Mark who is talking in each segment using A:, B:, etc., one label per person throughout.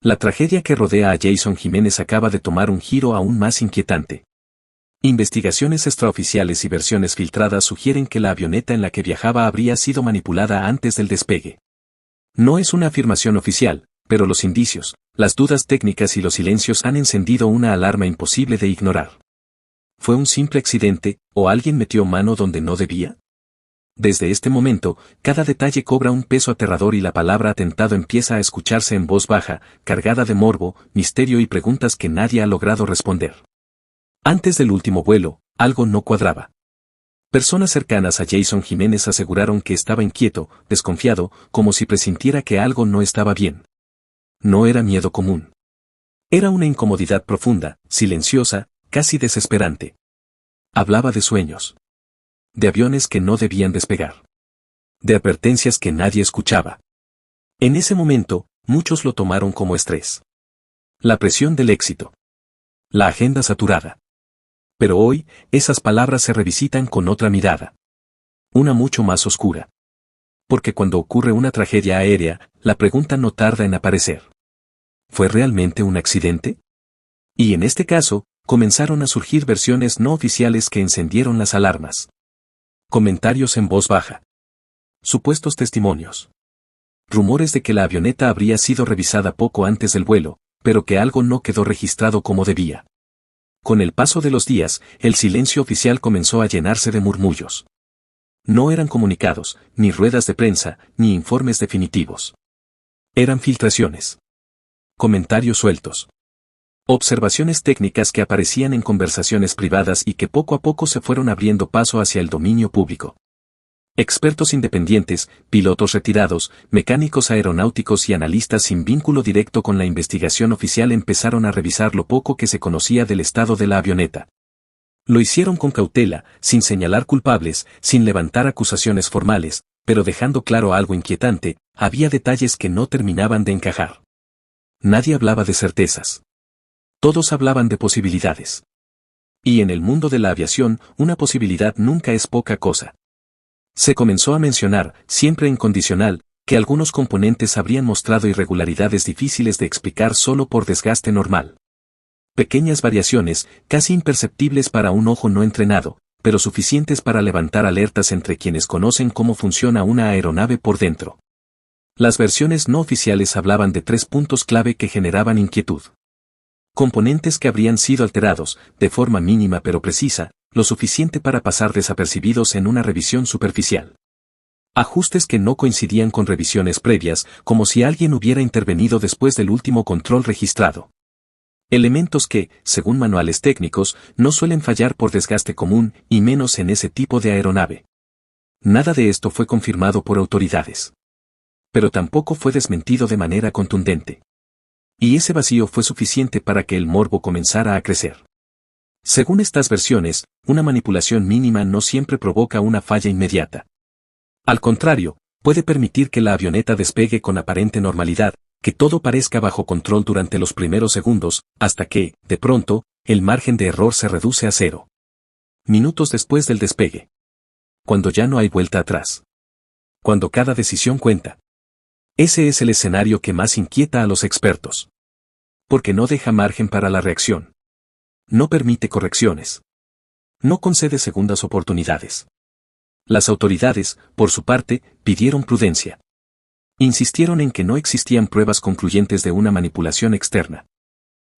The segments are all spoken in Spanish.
A: La tragedia que rodea a Jason Jiménez acaba de tomar un giro aún más inquietante. Investigaciones extraoficiales y versiones filtradas sugieren que la avioneta en la que viajaba habría sido manipulada antes del despegue. No es una afirmación oficial, pero los indicios, las dudas técnicas y los silencios han encendido una alarma imposible de ignorar. ¿Fue un simple accidente, o alguien metió mano donde no debía? Desde este momento, cada detalle cobra un peso aterrador y la palabra atentado empieza a escucharse en voz baja, cargada de morbo, misterio y preguntas que nadie ha logrado responder. Antes del último vuelo, algo no cuadraba. Personas cercanas a Jason Jiménez aseguraron que estaba inquieto, desconfiado, como si presintiera que algo no estaba bien. No era miedo común. Era una incomodidad profunda, silenciosa, casi desesperante. Hablaba de sueños. De aviones que no debían despegar. De advertencias que nadie escuchaba. En ese momento, muchos lo tomaron como estrés. La presión del éxito. La agenda saturada. Pero hoy, esas palabras se revisitan con otra mirada. Una mucho más oscura. Porque cuando ocurre una tragedia aérea, la pregunta no tarda en aparecer. ¿Fue realmente un accidente? Y en este caso, comenzaron a surgir versiones no oficiales que encendieron las alarmas. Comentarios en voz baja. Supuestos testimonios. Rumores de que la avioneta habría sido revisada poco antes del vuelo, pero que algo no quedó registrado como debía. Con el paso de los días, el silencio oficial comenzó a llenarse de murmullos. No eran comunicados, ni ruedas de prensa, ni informes definitivos. Eran filtraciones. Comentarios sueltos. Observaciones técnicas que aparecían en conversaciones privadas y que poco a poco se fueron abriendo paso hacia el dominio público. Expertos independientes, pilotos retirados, mecánicos aeronáuticos y analistas sin vínculo directo con la investigación oficial empezaron a revisar lo poco que se conocía del estado de la avioneta. Lo hicieron con cautela, sin señalar culpables, sin levantar acusaciones formales, pero dejando claro algo inquietante: había detalles que no terminaban de encajar. Nadie hablaba de certezas. Todos hablaban de posibilidades. Y en el mundo de la aviación, una posibilidad nunca es poca cosa. Se comenzó a mencionar, siempre en condicional, que algunos componentes habrían mostrado irregularidades difíciles de explicar solo por desgaste normal. Pequeñas variaciones, casi imperceptibles para un ojo no entrenado, pero suficientes para levantar alertas entre quienes conocen cómo funciona una aeronave por dentro. Las versiones no oficiales hablaban de 3 puntos clave que generaban inquietud. Componentes que habrían sido alterados, de forma mínima pero precisa, lo suficiente para pasar desapercibidos en una revisión superficial. Ajustes que no coincidían con revisiones previas, como si alguien hubiera intervenido después del último control registrado. Elementos que, según manuales técnicos, no suelen fallar por desgaste común, y menos en ese tipo de aeronave. Nada de esto fue confirmado por autoridades. Pero tampoco fue desmentido de manera contundente. Y ese vacío fue suficiente para que el morbo comenzara a crecer. Según estas versiones, una manipulación mínima no siempre provoca una falla inmediata. Al contrario, puede permitir que la avioneta despegue con aparente normalidad, que todo parezca bajo control durante los primeros segundos, hasta que, de pronto, el margen de error se reduce a 0. Minutos después del despegue. Cuando ya no hay vuelta atrás. Cuando cada decisión cuenta. Ese es el escenario que más inquieta a los expertos. Porque no deja margen para la reacción. No permite correcciones. No concede segundas oportunidades. Las autoridades, por su parte, pidieron prudencia. Insistieron en que no existían pruebas concluyentes de una manipulación externa.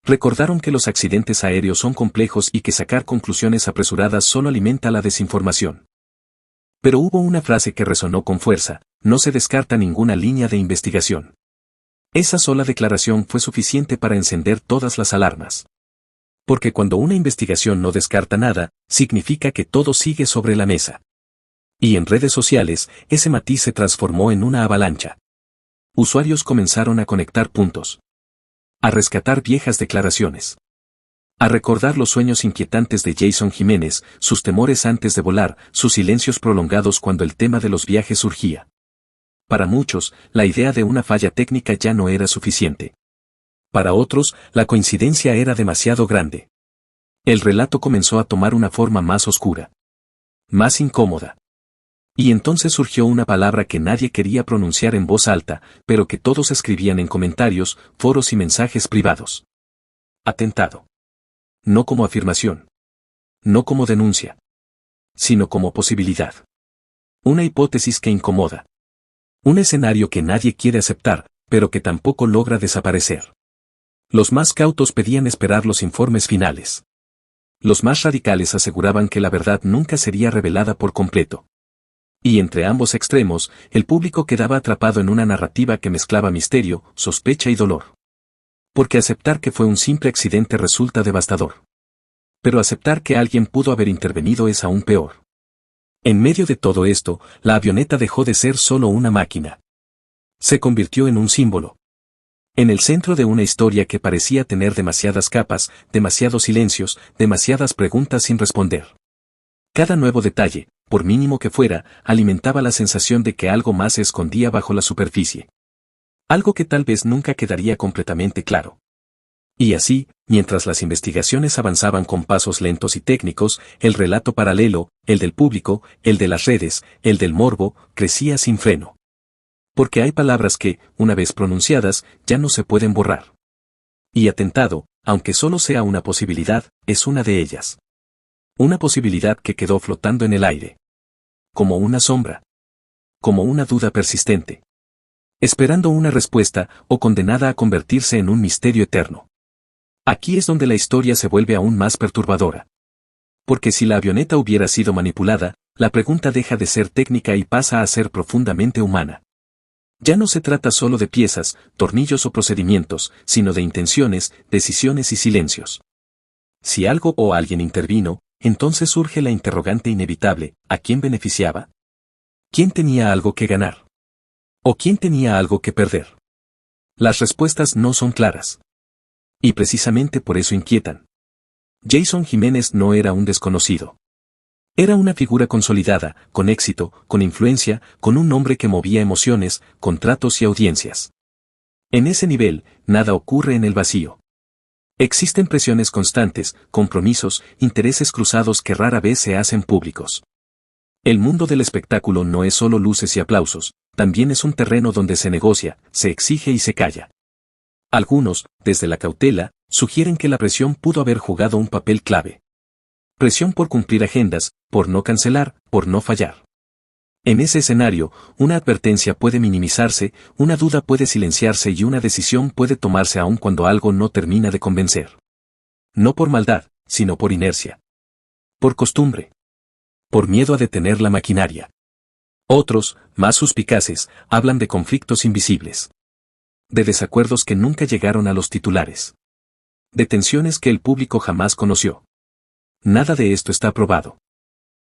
A: Recordaron que los accidentes aéreos son complejos y que sacar conclusiones apresuradas solo alimenta la desinformación. Pero hubo una frase que resonó con fuerza: no se descarta ninguna línea de investigación. Esa sola declaración fue suficiente para encender todas las alarmas. Porque cuando una investigación no descarta nada, significa que todo sigue sobre la mesa. Y en redes sociales, ese matiz se transformó en una avalancha. Usuarios comenzaron a conectar puntos. A rescatar viejas declaraciones. A recordar los sueños inquietantes de Jason Jiménez, sus temores antes de volar, sus silencios prolongados cuando el tema de los viajes surgía. Para muchos, la idea de una falla técnica ya no era suficiente. Para otros, la coincidencia era demasiado grande. El relato comenzó a tomar una forma más oscura. Más incómoda. Y entonces surgió una palabra que nadie quería pronunciar en voz alta, pero que todos escribían en comentarios, foros y mensajes privados. Atentado. No como afirmación. No como denuncia. Sino como posibilidad. Una hipótesis que incomoda. Un escenario que nadie quiere aceptar, pero que tampoco logra desaparecer. Los más cautos pedían esperar los informes finales. Los más radicales aseguraban que la verdad nunca sería revelada por completo. Y entre ambos extremos, el público quedaba atrapado en una narrativa que mezclaba misterio, sospecha y dolor. Porque aceptar que fue un simple accidente resulta devastador. Pero aceptar que alguien pudo haber intervenido es aún peor. En medio de todo esto, la avioneta dejó de ser solo una máquina. Se convirtió en un símbolo. En el centro de una historia que parecía tener demasiadas capas, demasiados silencios, demasiadas preguntas sin responder. Cada nuevo detalle, por mínimo que fuera, alimentaba la sensación de que algo más se escondía bajo la superficie. Algo que tal vez nunca quedaría completamente claro. Y así, mientras las investigaciones avanzaban con pasos lentos y técnicos, el relato paralelo, el del público, el de las redes, el del morbo, crecía sin freno. Porque hay palabras que, una vez pronunciadas, ya no se pueden borrar. Y atentado, aunque solo sea una posibilidad, es una de ellas. Una posibilidad que quedó flotando en el aire. Como una sombra. Como una duda persistente. Esperando una respuesta, o condenada a convertirse en un misterio eterno. Aquí es donde la historia se vuelve aún más perturbadora. Porque si la avioneta hubiera sido manipulada, la pregunta deja de ser técnica y pasa a ser profundamente humana. Ya no se trata solo de piezas, tornillos o procedimientos, sino de intenciones, decisiones y silencios. Si algo o alguien intervino, entonces surge la interrogante inevitable: ¿a quién beneficiaba? ¿Quién tenía algo que ganar? ¿O quién tenía algo que perder? Las respuestas no son claras. Y precisamente por eso inquietan. Jason Jiménez no era un desconocido. Era una figura consolidada, con éxito, con influencia, con un nombre que movía emociones, contratos y audiencias. En ese nivel, nada ocurre en el vacío. Existen presiones constantes, compromisos, intereses cruzados que rara vez se hacen públicos. El mundo del espectáculo no es solo luces y aplausos, también es un terreno donde se negocia, se exige y se calla. Algunos, desde la cautela, sugieren que la presión pudo haber jugado un papel clave. Presión por cumplir agendas, por no cancelar, por no fallar. En ese escenario, una advertencia puede minimizarse, una duda puede silenciarse y una decisión puede tomarse aun cuando algo no termina de convencer. No por maldad, sino por inercia. Por costumbre. Por miedo a detener la maquinaria. Otros, más suspicaces, hablan de conflictos invisibles. De desacuerdos que nunca llegaron a los titulares. De tensiones que el público jamás conoció. Nada de esto está probado.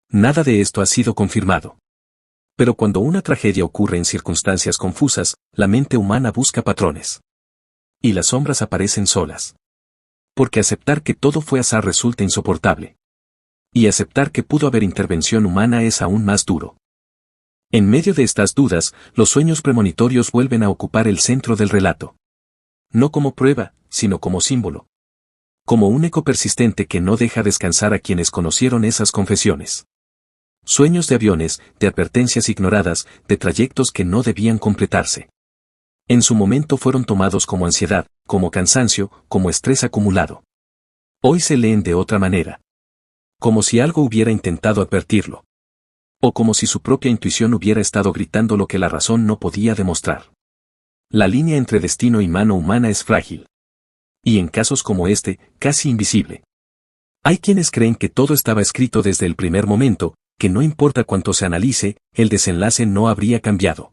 A: Nada de esto ha sido confirmado. Pero cuando una tragedia ocurre en circunstancias confusas, la mente humana busca patrones. Y las sombras aparecen solas. Porque aceptar que todo fue azar resulta insoportable. Y aceptar que pudo haber intervención humana es aún más duro. En medio de estas dudas, los sueños premonitorios vuelven a ocupar el centro del relato. No como prueba, sino como símbolo. Como un eco persistente que no deja descansar a quienes conocieron esas confesiones. Sueños de aviones, de advertencias ignoradas, de trayectos que no debían completarse. En su momento fueron tomados como ansiedad, como cansancio, como estrés acumulado. Hoy se leen de otra manera. Como si algo hubiera intentado advertirlo. O como si su propia intuición hubiera estado gritando lo que la razón no podía demostrar. La línea entre destino y mano humana es frágil. Y en casos como este, casi invisible. Hay quienes creen que todo estaba escrito desde el primer momento, que no importa cuánto se analice, el desenlace no habría cambiado.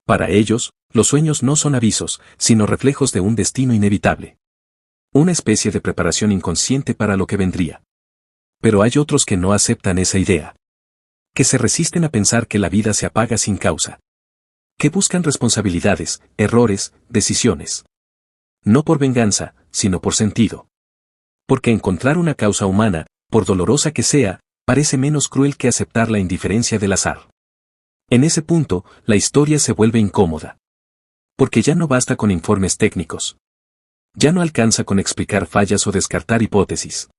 A: Para ellos, los sueños no son avisos, sino reflejos de un destino inevitable. Una especie de preparación inconsciente para lo que vendría. Pero hay otros que no aceptan esa idea. Que se resisten a pensar que la vida se apaga sin causa. Que buscan responsabilidades, errores, decisiones. No por venganza, sino por sentido. Porque encontrar una causa humana, por dolorosa que sea, parece menos cruel que aceptar la indiferencia del azar. En ese punto, la historia se vuelve incómoda. Porque ya no basta con informes técnicos. Ya no alcanza con explicar fallas o descartar hipótesis.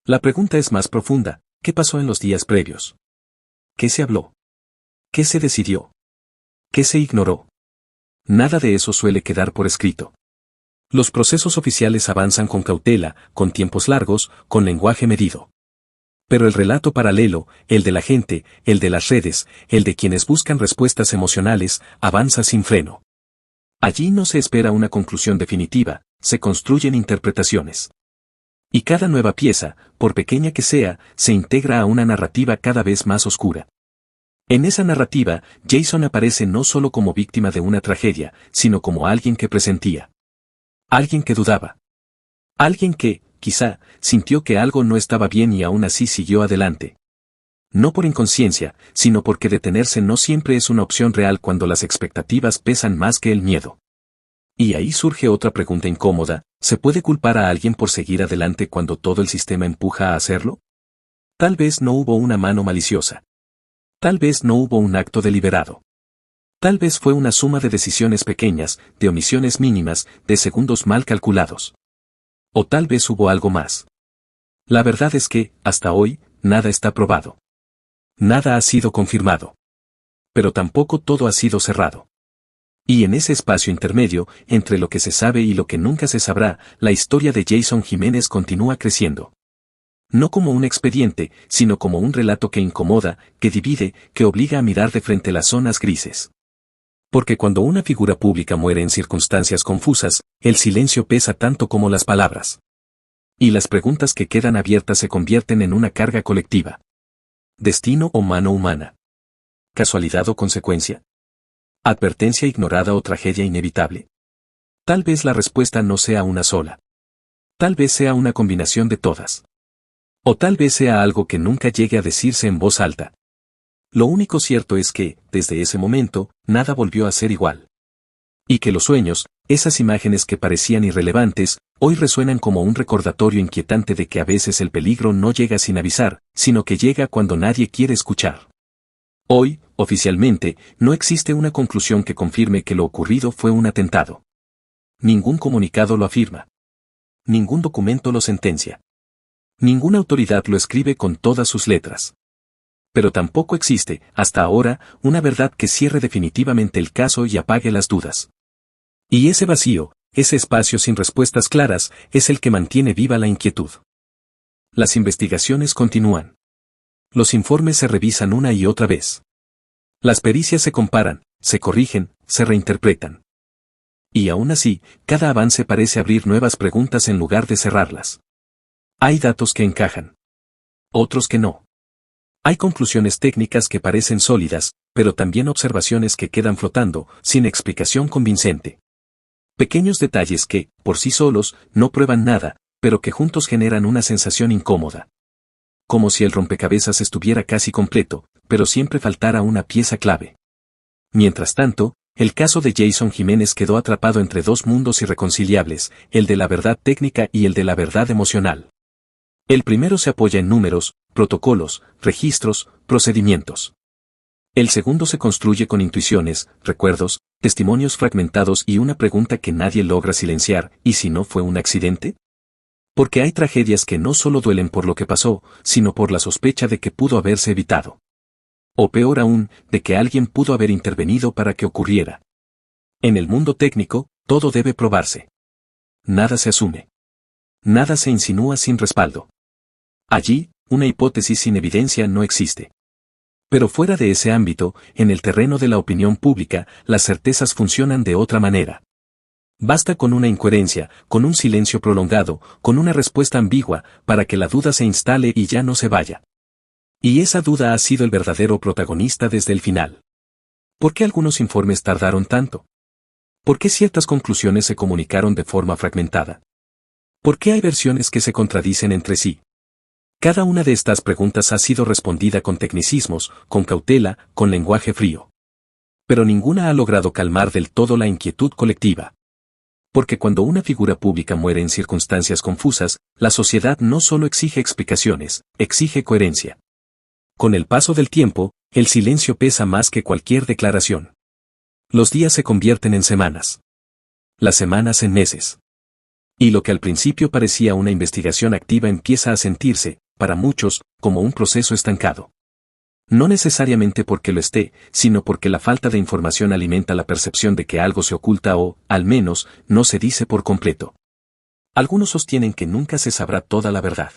A: La pregunta es más profunda: ¿qué pasó en los días previos? ¿Qué se habló? ¿Qué se decidió? ¿Qué se ignoró? Nada de eso suele quedar por escrito. Los procesos oficiales avanzan con cautela, con tiempos largos, con lenguaje medido. Pero el relato paralelo, el de la gente, el de las redes, el de quienes buscan respuestas emocionales, avanza sin freno. Allí no se espera una conclusión definitiva, se construyen interpretaciones. Y cada nueva pieza, por pequeña que sea, se integra a una narrativa cada vez más oscura. En esa narrativa, Jason aparece no solo como víctima de una tragedia, sino como alguien que presentía. Alguien que dudaba. Alguien que, quizá, sintió que algo no estaba bien y aún así siguió adelante. No por inconsciencia, sino porque detenerse no siempre es una opción real cuando las expectativas pesan más que el miedo. Y ahí surge otra pregunta incómoda: ¿se puede culpar a alguien por seguir adelante cuando todo el sistema empuja a hacerlo? Tal vez no hubo una mano maliciosa. Tal vez no hubo un acto deliberado. Tal vez fue una suma de decisiones pequeñas, de omisiones mínimas, de segundos mal calculados. O tal vez hubo algo más. La verdad es que, hasta hoy, nada está probado. Nada ha sido confirmado. Pero tampoco todo ha sido cerrado. Y en ese espacio intermedio, entre lo que se sabe y lo que nunca se sabrá, la historia de Jason Jiménez continúa creciendo. No como un expediente, sino como un relato que incomoda, que divide, que obliga a mirar de frente las zonas grises. Porque cuando una figura pública muere en circunstancias confusas, el silencio pesa tanto como las palabras. Y las preguntas que quedan abiertas se convierten en una carga colectiva. ¿Destino o mano humana? ¿Casualidad o consecuencia? ¿Advertencia ignorada o tragedia inevitable? Tal vez la respuesta no sea una sola. Tal vez sea una combinación de todas. O tal vez sea algo que nunca llegue a decirse en voz alta. Lo único cierto es que, desde ese momento, nada volvió a ser igual. Y que los sueños, esas imágenes que parecían irrelevantes, hoy resuenan como un recordatorio inquietante de que a veces el peligro no llega sin avisar, sino que llega cuando nadie quiere escuchar. Hoy, oficialmente, no existe una conclusión que confirme que lo ocurrido fue un atentado. Ningún comunicado lo afirma. Ningún documento lo sentencia. Ninguna autoridad lo escribe con todas sus letras. Pero tampoco existe, hasta ahora, una verdad que cierre definitivamente el caso y apague las dudas. Y ese vacío, ese espacio sin respuestas claras, es el que mantiene viva la inquietud. Las investigaciones continúan. Los informes se revisan una y otra vez. Las pericias se comparan, se corrigen, se reinterpretan. Y aún así, cada avance parece abrir nuevas preguntas en lugar de cerrarlas. Hay datos que encajan. Otros que no. Hay conclusiones técnicas que parecen sólidas, pero también observaciones que quedan flotando, sin explicación convincente. Pequeños detalles que, por sí solos, no prueban nada, pero que juntos generan una sensación incómoda. Como si el rompecabezas estuviera casi completo, pero siempre faltara una pieza clave. Mientras tanto, el caso de Jason Jiménez quedó atrapado entre dos mundos irreconciliables, el de la verdad técnica y el de la verdad emocional. El primero se apoya en números, protocolos, registros, procedimientos. El segundo se construye con intuiciones, recuerdos, testimonios fragmentados y una pregunta que nadie logra silenciar: ¿y si no fue un accidente? Porque hay tragedias que no solo duelen por lo que pasó, sino por la sospecha de que pudo haberse evitado. O peor aún, de que alguien pudo haber intervenido para que ocurriera. En el mundo técnico, todo debe probarse. Nada se asume. Nada se insinúa sin respaldo. Allí, una hipótesis sin evidencia no existe. Pero fuera de ese ámbito, en el terreno de la opinión pública, las certezas funcionan de otra manera. Basta con una incoherencia, con un silencio prolongado, con una respuesta ambigua, para que la duda se instale y ya no se vaya. Y esa duda ha sido el verdadero protagonista desde el final. ¿Por qué algunos informes tardaron tanto? ¿Por qué ciertas conclusiones se comunicaron de forma fragmentada? ¿Por qué hay versiones que se contradicen entre sí? Cada una de estas preguntas ha sido respondida con tecnicismos, con cautela, con lenguaje frío. Pero ninguna ha logrado calmar del todo la inquietud colectiva. Porque cuando una figura pública muere en circunstancias confusas, la sociedad no solo exige explicaciones, exige coherencia. Con el paso del tiempo, el silencio pesa más que cualquier declaración. Los días se convierten en semanas. Las semanas en meses. Y lo que al principio parecía una investigación activa empieza a sentirse, para muchos, como un proceso estancado. No necesariamente porque lo esté, sino porque la falta de información alimenta la percepción de que algo se oculta o, al menos, no se dice por completo. Algunos sostienen que nunca se sabrá toda la verdad.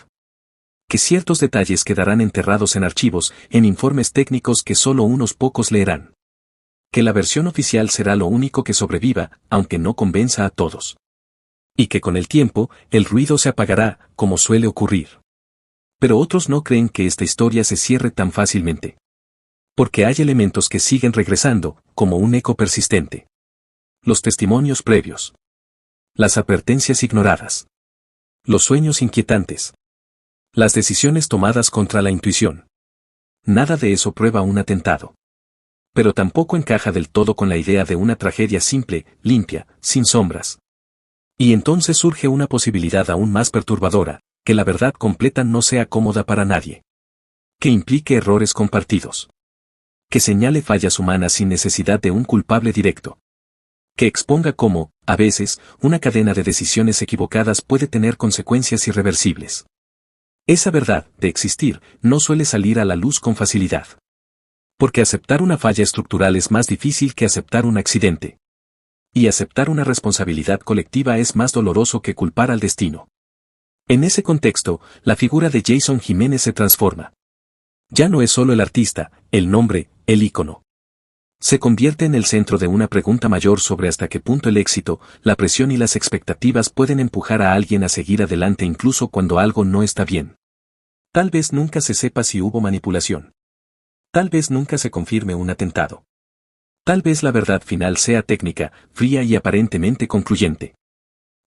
A: Que ciertos detalles quedarán enterrados en archivos, en informes técnicos que solo unos pocos leerán. Que la versión oficial será lo único que sobreviva, aunque no convenza a todos. Y que con el tiempo, el ruido se apagará, como suele ocurrir. Pero otros no creen que esta historia se cierre tan fácilmente. Porque hay elementos que siguen regresando, como un eco persistente. Los testimonios previos. Las advertencias ignoradas. Los sueños inquietantes. Las decisiones tomadas contra la intuición. Nada de eso prueba un atentado. Pero tampoco encaja del todo con la idea de una tragedia simple, limpia, sin sombras. Y entonces surge una posibilidad aún más perturbadora, que la verdad completa no sea cómoda para nadie. Que implique errores compartidos. Que señale fallas humanas sin necesidad de un culpable directo. Que exponga cómo, a veces, una cadena de decisiones equivocadas puede tener consecuencias irreversibles. Esa verdad, de existir, no suele salir a la luz con facilidad. Porque aceptar una falla estructural es más difícil que aceptar un accidente. Y aceptar una responsabilidad colectiva es más doloroso que culpar al destino. En ese contexto, la figura de Jason Jiménez se transforma. Ya no es solo el artista, el nombre, el ícono. Se convierte en el centro de una pregunta mayor sobre hasta qué punto el éxito, la presión y las expectativas pueden empujar a alguien a seguir adelante incluso cuando algo no está bien. Tal vez nunca se sepa si hubo manipulación. Tal vez nunca se confirme un atentado. Tal vez la verdad final sea técnica, fría y aparentemente concluyente.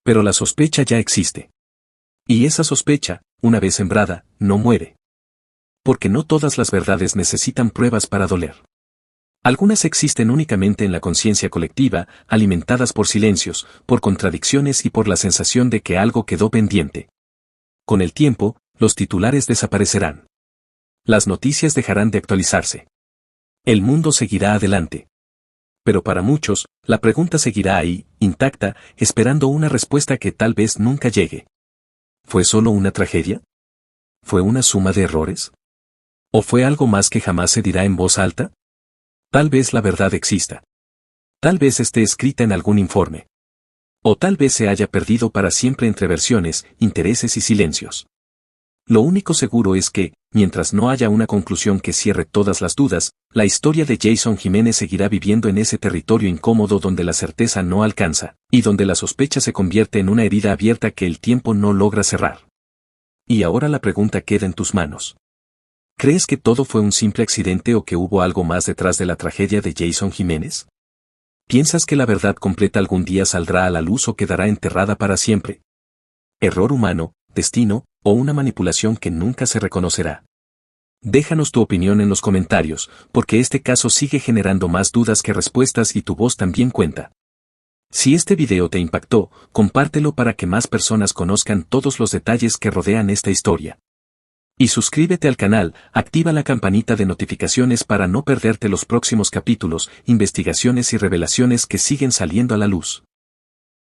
A: Pero la sospecha ya existe. Y esa sospecha, una vez sembrada, no muere. Porque no todas las verdades necesitan pruebas para doler. Algunas existen únicamente en la conciencia colectiva, alimentadas por silencios, por contradicciones y por la sensación de que algo quedó pendiente. Con el tiempo, los titulares desaparecerán. Las noticias dejarán de actualizarse. El mundo seguirá adelante. Pero para muchos, la pregunta seguirá ahí, intacta, esperando una respuesta que tal vez nunca llegue. ¿Fue solo una tragedia? ¿Fue una suma de errores? ¿O fue algo más que jamás se dirá en voz alta? Tal vez la verdad exista. Tal vez esté escrita en algún informe. O tal vez se haya perdido para siempre entre versiones, intereses y silencios. Lo único seguro es que, mientras no haya una conclusión que cierre todas las dudas, la historia de Jason Jiménez seguirá viviendo en ese territorio incómodo donde la certeza no alcanza, y donde la sospecha se convierte en una herida abierta que el tiempo no logra cerrar. Y ahora la pregunta queda en tus manos. ¿Crees que todo fue un simple accidente o que hubo algo más detrás de la tragedia de Jason Jiménez? ¿Piensas que la verdad completa algún día saldrá a la luz o quedará enterrada para siempre? ¿Error humano, destino, o una manipulación que nunca se reconocerá? Déjanos tu opinión en los comentarios, porque este caso sigue generando más dudas que respuestas y tu voz también cuenta. Si este video te impactó, compártelo para que más personas conozcan todos los detalles que rodean esta historia. Y suscríbete al canal, activa la campanita de notificaciones para no perderte los próximos capítulos, investigaciones y revelaciones que siguen saliendo a la luz.